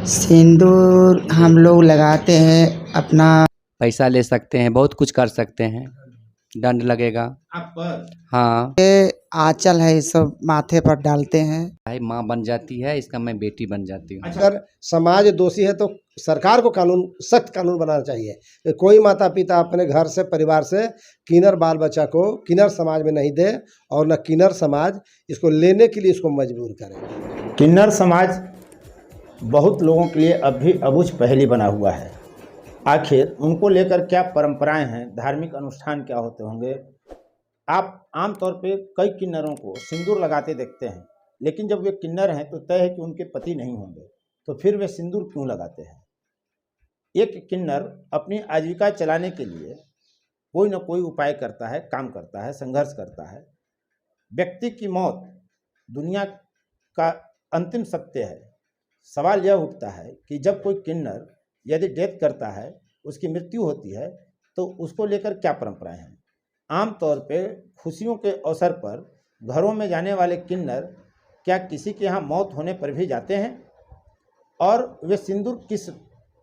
सिंदूर हम लोग लगाते हैं, अपना पैसा ले सकते हैं, बहुत कुछ कर सकते हैं, दंड लगेगा आप पर। हाँ। ये आंचल है, ये सब माथे पर डालते हैं। भाई माँ बन जाती है, इसका मैं बेटी बन जाती हूँ। अच्छा, अगर समाज दोषी है तो सरकार को सख्त कानून बनाना चाहिए कि कोई माता पिता अपने घर से परिवार से किन्नर बाल बच्चा को किन्नर समाज में नहीं दे, और न किन्नर समाज इसको लेने के लिए इसको मजबूर करे। किन्नर समाज बहुत लोगों के लिए अब भी अबूझ पहेली बना हुआ है। आखिर उनको लेकर क्या परंपराएं हैं, धार्मिक अनुष्ठान क्या होते होंगे। आप आमतौर पे कई किन्नरों को सिंदूर लगाते देखते हैं, लेकिन जब वे किन्नर हैं तो तय है कि उनके पति नहीं होंगे, तो फिर वे सिंदूर क्यों लगाते हैं। एक किन्नर अपनी आजीविका चलाने के लिए कोई न कोई उपाय करता है, काम करता है, संघर्ष करता है। व्यक्ति की मौत दुनिया का अंतिम सत्य है। सवाल यह उठता है कि जब कोई किन्नर यदि डेथ करता है, उसकी मृत्यु होती है, तो उसको लेकर क्या परंपराएं हैं। आमतौर पे खुशियों के अवसर पर घरों में जाने वाले किन्नर क्या किसी के यहाँ मौत होने पर भी जाते हैं, और वे सिंदूर किस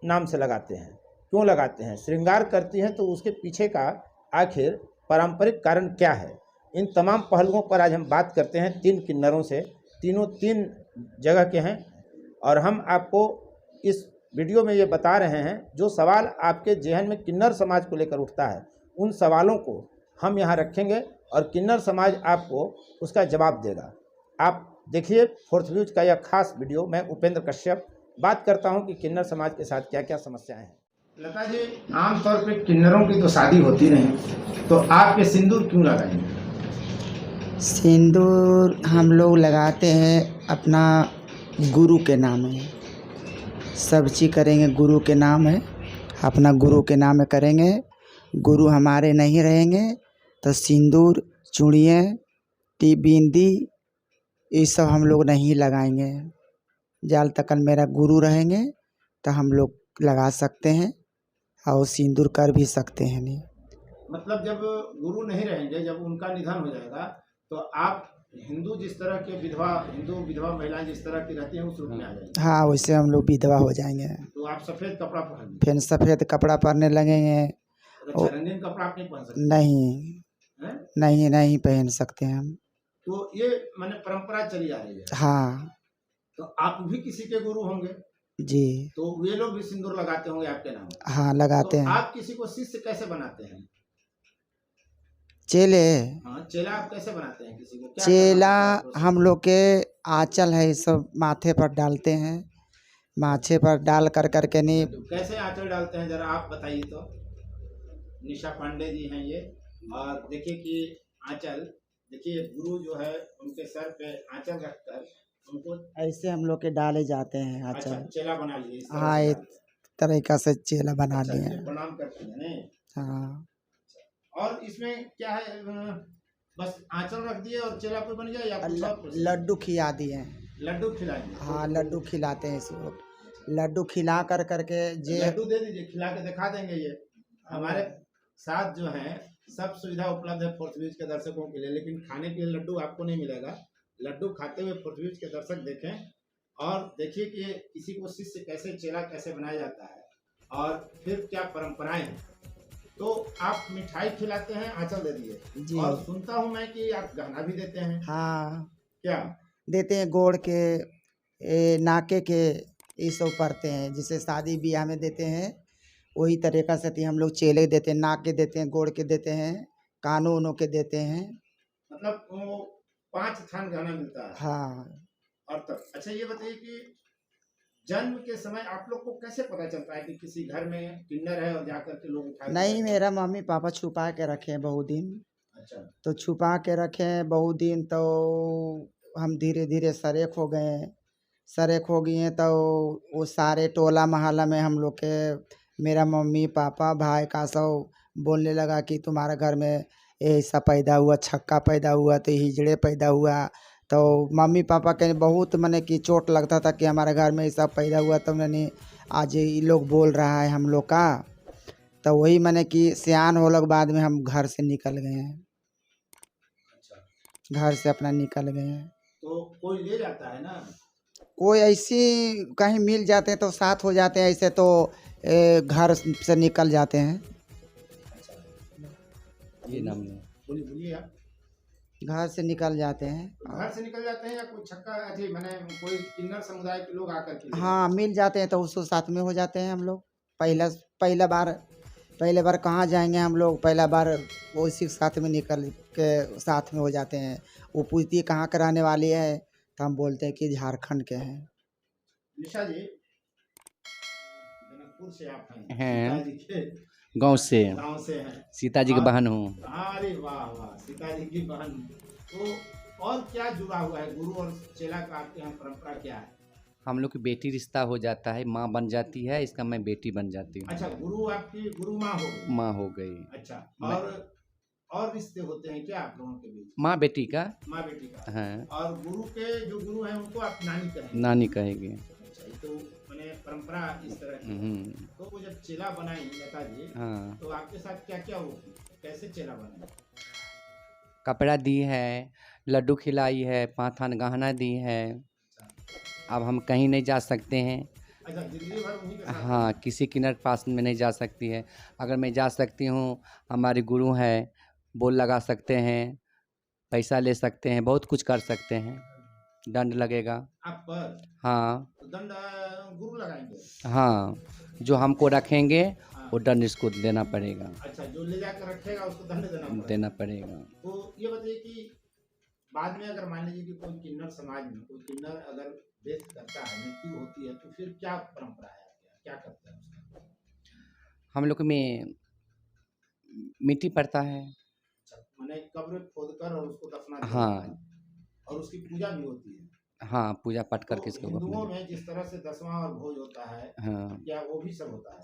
नाम से लगाते हैं, क्यों लगाते हैं, श्रृंगार करती हैं तो उसके पीछे का आखिर पारंपरिक कारण क्या है। इन तमाम पहलुओं पर आज हम बात करते हैं तीन किन्नरों से। तीनों तीन जगह के हैं, और हम आपको इस वीडियो में ये बता रहे हैं जो सवाल आपके जेहन में किन्नर समाज को लेकर उठता है, उन सवालों को हम यहाँ रखेंगे और किन्नर समाज आपको उसका जवाब देगा। आप देखिए फोर्थ व्यूज का यह खास वीडियो। मैं उपेंद्र कश्यप बात करता हूँ कि किन्नर समाज के साथ क्या क्या समस्याएं हैं। लता जी, आमतौर पे किन्नरों की तो शादी होती नहीं, तो आप ये सिंदूर क्यों लगाएंगे। सिंदूर हम लोग लगाते हैं अपना गुरु के नाम है, सब चीज़ करेंगे गुरु के नाम है, अपना गुरु के नाम में करेंगे। गुरु हमारे नहीं रहेंगे तो सिंदूर, चूड़ियाँ, बिंदी, ये सब हम लोग नहीं लगाएंगे। जल तक मेरा गुरु रहेंगे तो हम लोग लगा सकते हैं और सिंदूर कर भी सकते हैं। नहीं मतलब जब गुरु नहीं रहेंगे, जब उनका निधन हो जाएगा, तो आप हिंदू जिस तरह के हिंदू विधवा महिलाएं जिस तरह की रहती हैं उस रूप में आ जाएंगे। हाँ, वैसे हम लोग विधवा हो जाएंगे। तो आप सफेद कपड़ा पहनेंगे, फिर सफ़ेद कपड़ा पहनने लगेंगे। अच्छा, रंगीन कपड़ा आप नहीं पहन सकते। नहीं हैं? नहीं पहन सकते हम। तो ये माने परंपरा चली आ रही है। हाँ तो आप भी किसी के गुरु होंगे, जी। तो वे लोग भी सिंदूर लगाते होंगे आपके नाम। हाँ लगाते तो हैं। आप किसी को शिष्य कैसे बनाते हैं। चेले, हाँ, चेला आप कैसे बनाते हैं किसी को, क्या चेला करना होता है हम लोग के आंचल है, सब माथे पर डालते हैं। माथे पर डाल कर करके नहीं। तो कैसे आंचल डालते हैं जरा आप बताइए। तो निशा पांडे जी हैं ये, और देखिए कि आंचल, देखिए गुरु जो है उनके सर पे आंचल रखकर उनको ऐसे हम लोग के डाले जाते हैं अच्छा आंचल। चेला बना लिए इस तरह हाँ, से एक डालते हैं। तरीका से चेला बना अच्छा, लिए अच्छा, हैं। प्रणाम करते हैं नहीं। हाँ, और इसमें क्या है, बस आंचल रख दिए और चेला कोई बन गया, या कुछ और कुछ? लड्डू खिला दिए हैं। लड्डू खिलाएंगे। हाँ, लड्डू खिलाते हैं इसको। लड्डू खिला कर करके लड्डू दे दीजिए, खिला के दिखा देंगे। ये हमारे साथ जो है सब सुविधा उपलब्ध है फोर्थ व्यूज के दर्शकों के लिए, लेकिन खाने के लिए लड्डू आपको नहीं मिलेगा। लड्डू खाते हुए फोर्थ व्यूज के दर्शक देखें और देखिए कि किसी को शिष्य कैसे, चेला कैसे बनाया जाता है, और फिर क्या परंपराएं हैं। तो आप मिठाई खिलाते हैं, आंचल दे दिए जी। और सुनता हूं मैं कि आप गहना भी देते हैं। हाँ क्या देते हैं, गोड़ के, नाके के, ये सब पड़ते हैं। जिसे शादी ब्याह में देते हैं वही तरीका से हम लोग चेले देते हैं, नाक के देते हैं, गोड़ के देते हैं, कानों उनों के देते हैं। मतलब वो 5 थान गहना मिलता है। हाँ। और तब अच्छा ये बताइए कि जन्म के समय आप लोग को कैसे पता चलता है कि किसी घर में किन्नर है और जाकर के लोग उठा? नहीं, मेरा मम्मी पापा छुपा के रखे हैं बहुत दिन। अच्छा, तो छुपा के रखे हैं बहुत दिन, तो हम धीरे धीरे सरेख हो गए। सरेख हो गए तो वो सारे टोला मोहल्ला में हम लोग के, मेरा मम्मी पापा भाई का सब बोलने लगा कि तुम्हारा घर में ऐसा पैदा हुआ, छक्का पैदा हुआ, तो हिजड़े पैदा हुआ। तो मम्मी पापा के बहुत मने कि चोट लगता था कि हमारे घर में ऐसा पैदा हुआ। तो मैंने आज ये लोग बोल रहा है हम लोग का, तो वही मैंने कि सियान हो लोग बाद में हम घर से निकल गए हैं। अच्छा, घर से अपना निकल गए हैं। तो कोई ले जाता है ना। कोई ऐसी कहीं मिल जाते हैं तो साथ हो जाते हैं, ऐसे तो घर से निकल जाते हैं। ये नाम नहीं। बोलिए बोलिए आप। घर से निकल जाते हैं। घर से निकल जाते हैं या कोई छक्का अथी मैंने कोई किन्नर समुदाय के लोग आकर के ले हाँ, मिल जाते हैं तो उसको साथ में हो जाते हैं हम लोग। पहले बार कहाँ जाएंगे हम लोग, पहला बार उसी के साथ में निकल के साथ में हो जाते हैं। वो पूछती है कहाँ कराने वाली है, तो हम बोलते हैं कि झारखंड के हैं। निशा जी, जनकपुर से आप हैं, हैं। सीता जी के गांव से, गांव से हैं। सीता जी की और- बहन हूँ। अरे वाह वाह, सीता जी की बहन। तो और क्या जुड़ा हुआ है गुरु और चेला का आपके यहाँ परंपरा क्या है? हम लोग की बेटी रिश्ता हो जाता है, माँ बन जाती है, इसका मैं बेटी बन जाती हूँ। अच्छा, गुरु आपकी गुरु माँ हो गई। माँ हो गई। अच्छा, मैं- और रिश्ते होते हैं क्या आप लोगों के बीच? माँ बेटी का। माँ बेटी का। हाँ, और गुरु के जो गुरु हैं उनको आप नानी कहेंगे? नानी कहेगी। अच्छा, ये तो मैंने परंपरा इस तरह की है। हम्म, तो वो जब चेला बनाई लता जी, हाँ। तो आपके साथ क्या क्या हुआ, कैसे चेला बना? कपड़ा दी है, लड्डू खिलाई है, 5 थान गहना दी है। अब हम कहीं नहीं जा सकते हैं। अच्छा, जिंदगी भर उन्हीं के साथ हाँ, किसी किन्नर के पास में नहीं जा सकती है। अगर मैं जा सकती हूँ, हमारे गुरु हैं, बोल लगा सकते हैं, पैसा ले सकते हैं, बहुत कुछ कर सकते हैं। दंड लगेगा। आप पर हाँ तो दंड गुरु लगाएंगे? हाँ, जो हमको रखेंगे हाँ। वो दंड इसको देना पड़ेगा। अच्छा, जो ले जाकर रखेगा उसको दंड देना पड़ेगा। देना पड़ेगा। तो ये बताइए कि बाद में अगर मान लीजिए कि कोई किन्नर समाज में कोई किन्नर अगर डेथ करता है, मृत्यु होती है, तो फिर क्या परंपरा है आपके यहाँ? क्या करते हैं उसका? हम लोग में मिट्टी पड़ता है। अच्छा, माने कब्र खोद कर और उसको दफना दिया हाँ। जाता है। और उसकी पूजा भी होती है। हाँ, पूजा पाठ तो करके इसको हिंदुओं अपने। में जिस तरह से 10वां और भोज होता है, हाँ, क्या वो भी सब होता है?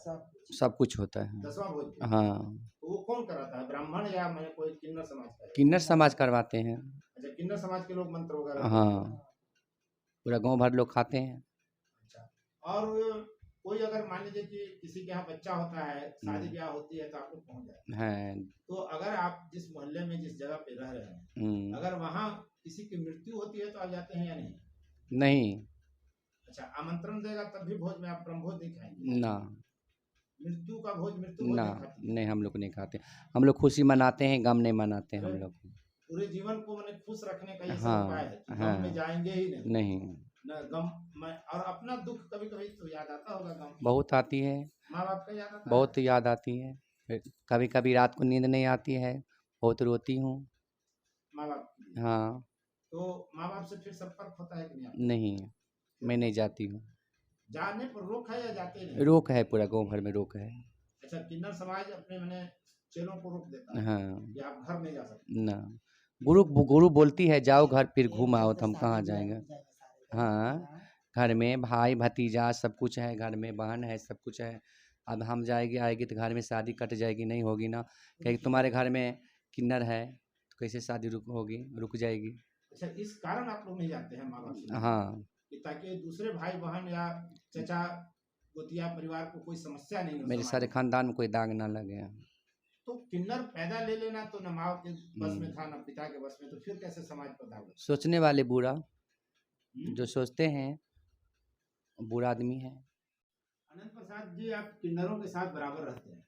सब कुछ होता है। 10वां भोज भी? हाँ, तो वो कौन कराता है, ब्राह्मण या मैंने कोई किन्नर समाज का है? किन्नर समाज करवाते हैं। अच्छा, किन्नर समाज के लोग मंत्र वगैरह हाँ। देते हैं। पूरा गांव भर लोग खाते हैं। अच्छा, और कोई अगर मान लीजिए कि किसी के यहाँ बच्चा होता है, शादी ब्याह होती है, तो आप लोग पहुंच जाते हैं। हैं। तो अगर आप जिस मोहल्ले में जिस जगह पे रह रहे हैं, हम्म, अगर वहाँ किसी की मृत्यु होती है तो आप जाते हैं या नहीं? नहीं अच्छा, आमंत्रण देगा तब भी भोज में आप ब्रह्मभोज नहीं खाएंगे? ना मृत्यु का भोज, मृत्यु भोज ना, नहीं खाते? नहीं हम लोग नहीं खाते। हम लोग खुशी मनाते हैं, गम नहीं मनाते हैं हम लोग। पूरे जीवन को मैंने खुश रखने का ये सब हाँ, उपाय है कि हाँ। गम में जाएंगे ही नहीं। नहीं, न गम में, और अपना दुख कभी कभी तो याद आता होगा, गम बहुत आती है, माँ बाप का याद आता है? बहुत याद आती है। कभी कभी रात को नींद नहीं आती है, बहुत रोती हूँ। माँ बाप के लिए। हाँ, तो माँ बाप से फिर संपर्क होता है कि नहीं आपका? नहीं मैं नहीं जाती हूँ। जाने पर रोक है या जाते नहीं? रोक है, पूरा गांव भर में रोक है। अच्छा, किन्नर समाज अपने मैंने चेलों को रोक देता है हाँ कि आप घर नहीं जा सकते? ना, गुरु बोलती है जाओ घर, फिर घूम आओ, तो हम कहाँ जाएंगे। हाँ, घर में भाई भतीजा सब कुछ है, घर में बहन है, सब कुछ है। अब हम जाएगी आएगी तो घर में शादी कट जाएगी, नहीं होगी ना। कहेगी तुम्हारे घर में किन्नर है तो कैसे शादी रुक जाएगी। अच्छा, इस कारण आप लोग नहीं जाते हैं माँ बाप से? हाँ, कि ताकि दूसरे भाई बहन या चचा गोतिया परिवार को कोई समस्या नहीं हो मेरे समाज सारे में। खानदान में कोई दाग ना लगे। तो किन्नर पैदा ले लेना तो न माँ के बस में हम्म। था न पिता के बस में, तो फिर कैसे समाज पर दाग लगा? सोचने वाले बुरा, हम्म? जो सोचते हैं बुरा आदमी है। अनंत प्रसाद जी, आप किन्नरों के साथ बराबर रहते हैं।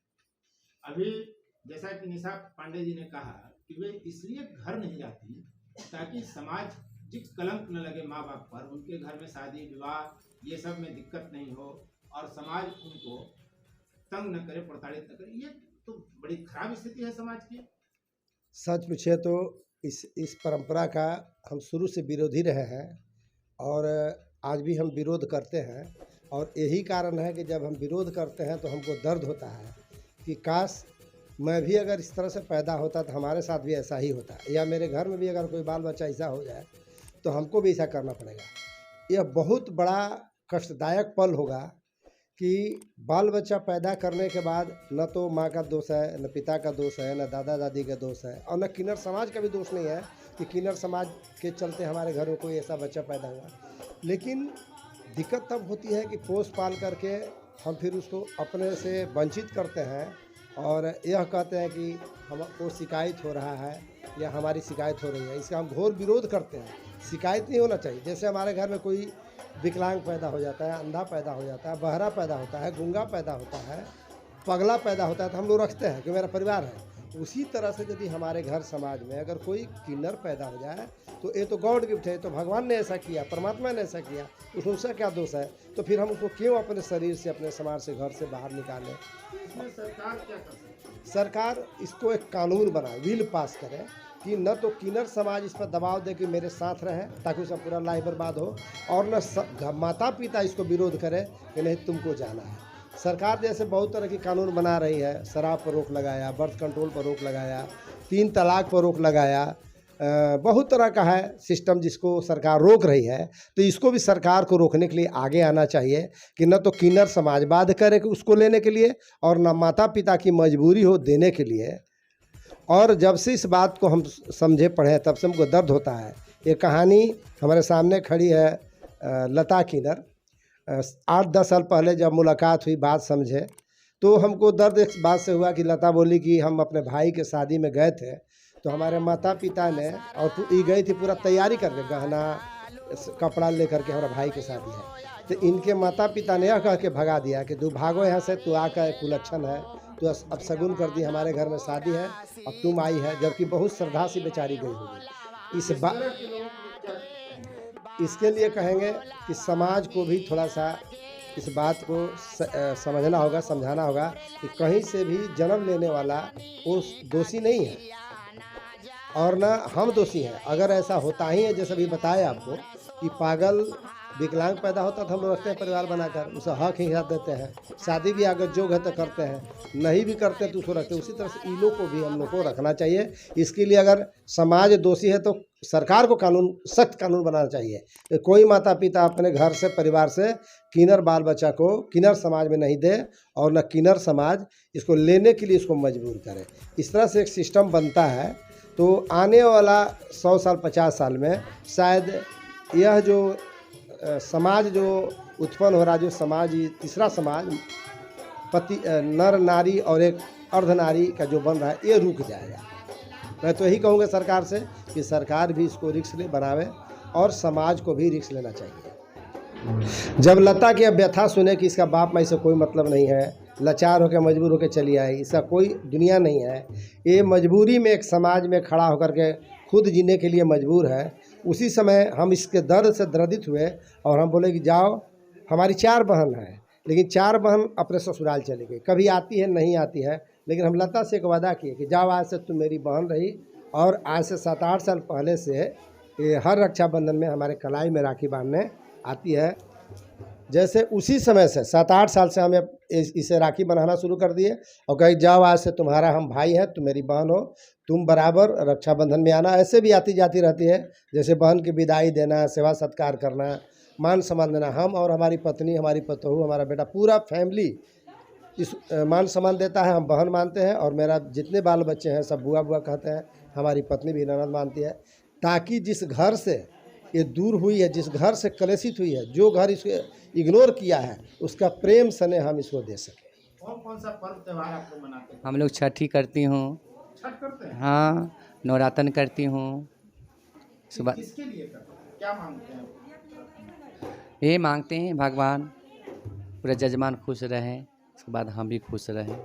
अभी जैसा कि निशा पांडे जी ने कहा कि वे इसलिए घर नहीं जाती ताकि सामाजिक कलंक न लगे माँ बाप पर, उनके घर में शादी विवाह ये सब में दिक्कत नहीं हो और समाज उनको तंग न करे, प्रताड़ित न करे। ये तो बड़ी खराब स्थिति है समाज की। सच पूछे तो इस परंपरा का हम शुरू से विरोधी रहे हैं और आज भी हम विरोध करते हैं। और यही कारण है कि जब हम विरोध करते हैं तो हमको दर्द होता है कि काश मैं भी अगर इस तरह से पैदा होता तो हमारे साथ भी ऐसा ही होता, या मेरे घर में भी अगर कोई बाल बच्चा ऐसा हो जाए तो हमको भी ऐसा करना पड़ेगा। यह बहुत बड़ा कष्टदायक पल होगा कि बाल बच्चा पैदा करने के बाद न तो माँ का दोष है, न पिता का दोष है, न दादा दादी का दोष है, और न किन्नर समाज का भी दोष नहीं है कि किन्नर समाज के चलते हमारे घर में कोई ऐसा बच्चा पैदा हुआ। लेकिन दिक्कत तब होती है कि पोस पाल करके हम फिर उसको अपने से वंचित करते हैं और यह कहते हैं कि हमको शिकायत हो रहा है या हमारी शिकायत हो रही है। इसका हम घोर विरोध करते हैं। शिकायत नहीं होना चाहिए। जैसे हमारे घर में कोई विकलांग पैदा हो जाता है, अंधा पैदा हो जाता है, बहरा पैदा होता है, गूंगा पैदा होता है, पगला पैदा होता है, तो हम लोग रखते हैं कि मेरा परिवार है। उसी तरह से यदि हमारे घर समाज में अगर कोई किन्नर पैदा हो जाए तो ये तो गॉड गिफ्ट है, तो भगवान ने ऐसा किया, परमात्मा ने ऐसा किया, उसमें उसका क्या दोष है? तो फिर हम उसको क्यों अपने शरीर से, अपने समाज से, घर से बाहर निकालें? इसमें सरकार क्या कर सकती है? सरकार इसको एक कानून बनाए, बिल पास करे कि न तो किन्नर समाज इस पर दबाव दे कि मेरे साथ रहे ताकि उसका पूरा लाइफ बर्बाद हो, और न माता पिता इसको विरोध करे कि नहीं तुमको जाना है। सरकार जैसे बहुत तरह की कानून बना रही है, शराब पर रोक लगाया, बर्थ कंट्रोल पर रोक लगाया, 3 तलाक पर रोक लगाया, बहुत तरह का है सिस्टम जिसको सरकार रोक रही है। तो इसको भी सरकार को रोकने के लिए आगे आना चाहिए कि न तो किन्नर समाज बाध्य करे कि उसको लेने के लिए, और न माता पिता की मजबूरी हो देने के लिए। और जब से इस बात को हम समझे पढ़े तब से हमको दर्द होता है। ये कहानी हमारे सामने खड़ी है लता किन्नर। 8-10 साल पहले जब मुलाकात हुई, बात समझे, तो हमको दर्द इस बात से हुआ कि लता बोली कि हम अपने भाई के शादी में गए थे, तो हमारे माता पिता ने, और ये गई थी पूरा तैयारी करके, गहना कपड़ा लेकर के, हमारा भाई की शादी है, तो इनके माता पिता ने यह कह के भगा दिया कि तू भागो यहाँ से, तू आकर कुलक्षण है, तो अब शगुन कर दी, हमारे घर में शादी है, अब तुम आई है, जबकि बहुत श्रद्धा से बेचारी गई होगी। इसके लिए कहेंगे कि समाज को भी थोड़ा सा इस बात को समझना होगा, समझाना होगा कि कहीं से भी जन्म लेने वाला वो दोषी नहीं है, और ना हम दोषी हैं। अगर ऐसा होता ही है जैसे अभी बताया आपको कि पागल विकलांग पैदा होता तो हम लोग रखते हैं परिवार बनाकर, उसे हक ही हाथ देते हैं, शादी भी अगर जोग है तो करते हैं, नहीं भी करते तो उसको रखते हैं। उसी तरह से इन लोग को भी हम लोग को रखना चाहिए। इसके लिए अगर समाज दोषी है तो सरकार को कानून, सख्त कानून बनाना चाहिए। कोई माता पिता अपने घर से, परिवार से किन्नर बाल बच्चा को किन्नर समाज में नहीं दे, और न किन्नर समाज इसको लेने के लिए इसको मजबूर करे। इस तरह से एक सिस्टम बनता है तो आने वाला 100 साल 50 साल में शायद यह जो समाज जो उत्पन्न हो रहा, जो समाज, तीसरा समाज पति नर नारी और एक अर्धनारी का जो बन रहा है, ये रुक जाएगा। मैं तो यही कहूँगा सरकार से कि सरकार भी इसको रिस्क ले बनावे, और समाज को भी रिस्क लेना चाहिए। जब लता की अब व्यथा सुने कि इसका बाप माई से कोई मतलब नहीं है, लाचार होकर मजबूर होकर चली आई, इसका कोई दुनिया नहीं है, ये मजबूरी में एक समाज में खड़ा होकर के खुद जीने के लिए मजबूर है, उसी समय हम इसके दर्द से दर्दित हुए और हम बोले कि जाओ, हमारी 4 बहन हैं, लेकिन 4 बहन अपने ससुराल चली गई, कभी आती है नहीं आती है, लेकिन हम लता से एक वादा किए कि जाओ, आज से तुम मेरी बहन रही, और आज से 7-8 साल पहले से ये हर रक्षाबंधन में हमारे कलाई में राखी बांधने आती है। जैसे उसी समय से 7-8 साल से हमें इसे राखी बनाना शुरू कर दिए, और कही जाओ, आज से तुम्हारा हम भाई हैं, तुम मेरी बहन हो, तुम बराबर रक्षाबंधन में आना। ऐसे भी आती जाती रहती है, जैसे बहन की विदाई देना, सेवा सत्कार करना, मान सम्मान देना। हम और हमारी पत्नी, हमारी पतोहू, हमारा बेटा, पूरा फैमिली इस मान सम्मान देता है, हम बहन मानते हैं, और मेरा जितने बाल बच्चे हैं सब बुआ बुआ कहते हैं, हमारी पत्नी भी ननद मानती है, ताकि जिस घर से ये दूर हुई है, जिस घर से कलेशित हुई है, जो घर इसको इग्नोर किया है, उसका प्रेम स्नेह हम इसको दे सकें। कौन सा पर्व त्यौहार आप लोग मनाते हैं? हम लोग छठी करती हूँ। छठ करते हैं? हाँ, नवरातन करती हूँ। सुबह किसके लिए करते हैं? क्या मांगते हैं? ये मांगते हैं भगवान पूरा जजमान खुश रहे, उसके बाद हम भी खुश रहें।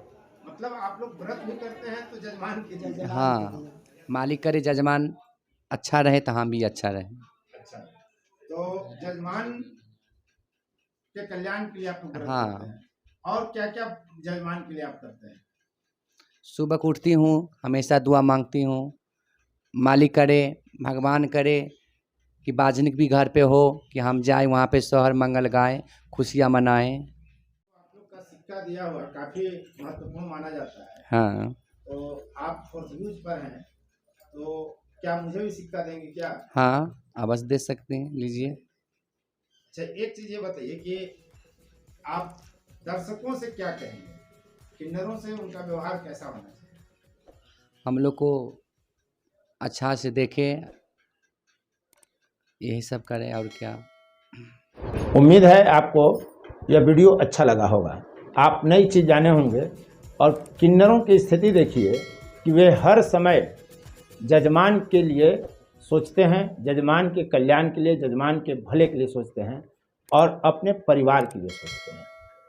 मतलब आप लोग व्रत भी करते हैं तो जजमान के लिए? हाँ, मालिक करे जजमान अच्छा रहे तो हम भी अच्छा रहे। अच्छा, तो जजमान के कल्याण के लिए आप लोग व्रत हाँ। करते हैं, और क्या क्या जजमान के लिए आप करते हैं? सुबह को उठती हूँ, हमेशा दुआ मांगती हूँ, मालिक करे, भगवान करे कि बाजनिक भी घर पे हो, कि हम जाए वहाँ पे सोहर मंगल गाएं, खुशियाँ मनाएं। आप लोग का सिक्का दिया हुआ काफी महत्वपूर्ण माना जाता है। हाँ तो आप फोर्थ यूज पर हैं, तो क्या मुझे भी सिक्का देंगे क्या? हाँ, अवश्य दे सकते हैं, लीजिए। अच्छा, एक चीज ये बताइए कि आप दर्शकों से क्या कहेंगे, किन्नरों से उनका व्यवहार कैसा होना चाहिए? हम लोग को अच्छा से देखे, यही सब करें, और क्या। उम्मीद है आपको यह वीडियो अच्छा लगा होगा, आप नई चीज़ जाने होंगे। और किन्नरों की स्थिति देखिए कि वे हर समय जजमान के लिए सोचते हैं, जजमान के कल्याण के लिए, जजमान के भले के लिए सोचते हैं। और अपने परिवार के लिए सोचते हैं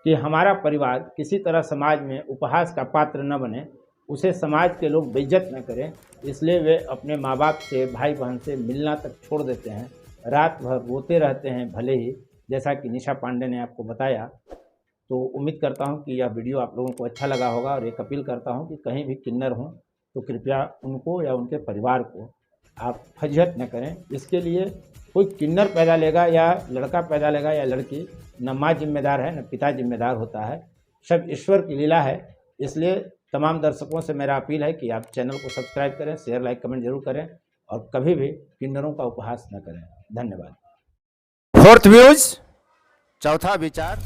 कि हमारा परिवार किसी तरह समाज में उपहास का पात्र न बने, उसे समाज के लोग बेइज्जत न करें, इसलिए वे अपने माँ बाप से, भाई बहन से मिलना तक छोड़ देते हैं, रात भर रोते रहते हैं। भले ही जैसा कि निशा पांडे ने आपको बताया, तो उम्मीद करता हूं कि यह वीडियो आप लोगों को अच्छा लगा होगा और एक अपील करता हूं कि कहीं भी किन्नर हों तो कृपया उनको या उनके परिवार को आप फजीहत न करें। इसके लिए कोई किन्नर पैदा लेगा या लड़का पैदा लेगा या लड़की, न माँ जिम्मेदार है न पिता जिम्मेदार होता है, सब ईश्वर की लीला है। इसलिए तमाम दर्शकों से मेरा अपील है कि आप चैनल को सब्सक्राइब करें, शेयर लाइक कमेंट जरूर करें और कभी भी किन्नरों का उपहास न करें। धन्यवाद। फोर्थ व्यूज, चौथा विचार।